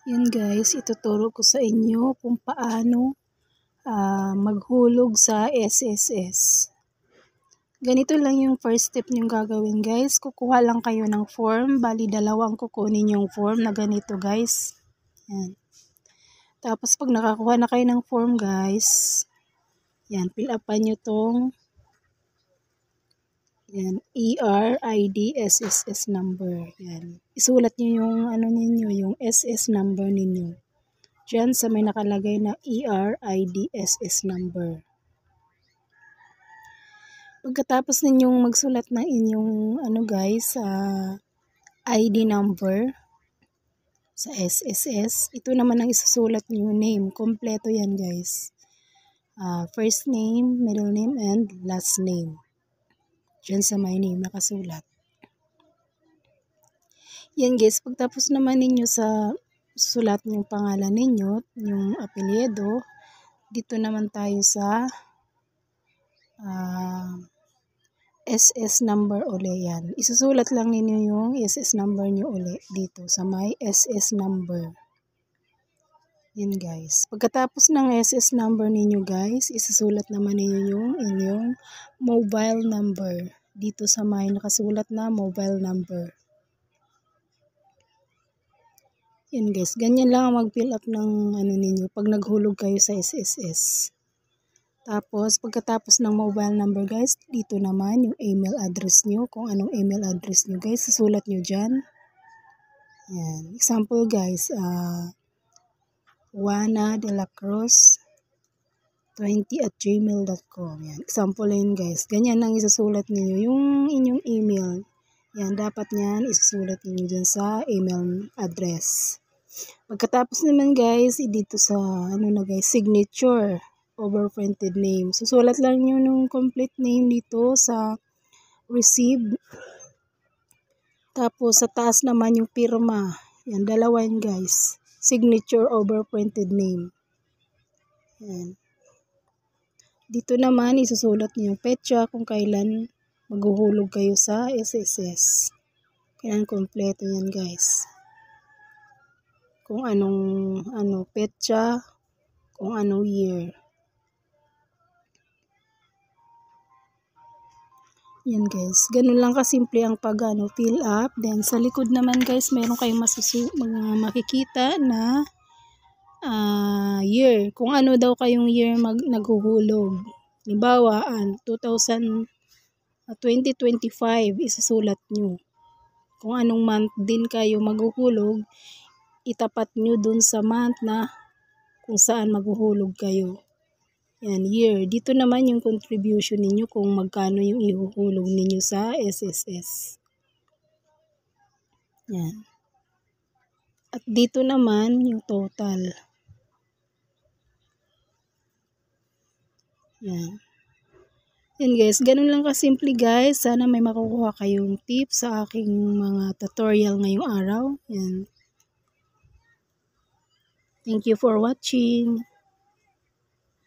Yan guys, ituturo ko sa inyo kung paano maghulog sa SSS. Ganito lang yung first step nyo gagawin guys. Kukuha lang kayo ng form. Bali dalawang kukunin yung form na ganito guys. Yan. Tapos pag nakakuha na kayo ng form guys, yan, fill upan nyo tong yan, ERIDSSS number. Yan. Isulat nyo yung ano ninyo, yung SS number ninyo. Diyan sa may nakalagay na ERIDSS number. Pagkatapos ninyong magsulat ng inyong ano guys, ID number sa SSS, ito naman ang isusulat niyo name. Kompleto yan guys. First name, middle name, and last name. Diyan sa my name nakasulat. Yan guys, pagtapos naman ninyo sa sulat yung pangalan ninyo, yung apelyido, dito naman tayo sa SS number uli yan. Isusulat lang ninyo yung SS number nyo uli dito sa may SS number. Yan guys. Pagkatapos ng SS number ninyo guys, isusulat naman ninyo yung inyong mobile number. Dito sa may nakasulat na mobile number. Yan guys. Ganyan lang ang mag-fill up ng ano ninyo pag naghulog kayo sa SSS. Tapos, pagkatapos ng mobile number guys, dito naman yung email address nyo. Kung anong email address nyo guys, susulat nyo dyan. Yan. Example guys, Juana de la Cruz 20@gmail.com. Yan. Example yun guys. Ganyan lang isusulat niyo yung inyong email. Yan. Dapat nyan isusulat niyo dyan sa email address. Pagkatapos naman guys, dito sa ano na guys, signature. Overprinted name. Susulat lang nyo nung complete name dito sa receive. Tapos sa taas naman yung pirma. Yan, dalawa yun guys. Signature overprinted name. Yan. Dito naman isusulat nyo yung petsa kung kailan maghuhulog kayo sa SSS. Kailan kompleto yan guys. Kung anong petsa, kung anong year. Yan guys, ganun lang kasimple ang fill up. Then sa likod naman guys, meron kayong makikita na year. Kung ano daw kayong year naghuhulog. Halimbawa, 2025 isusulat nyo. Kung anong month din kayo maghuhulog, itapat nyo dun sa month na kung saan maghuhulog kayo. Yan, year. Dito naman yung contribution ninyo kung magkano yung ihuhulog ninyo sa SSS. Yan. At dito naman yung total. Yan. Yan guys, ganun lang kasimple guys. Sana may makukuha kayong tips sa aking mga tutorial ngayong araw. Yan. Thank you for watching.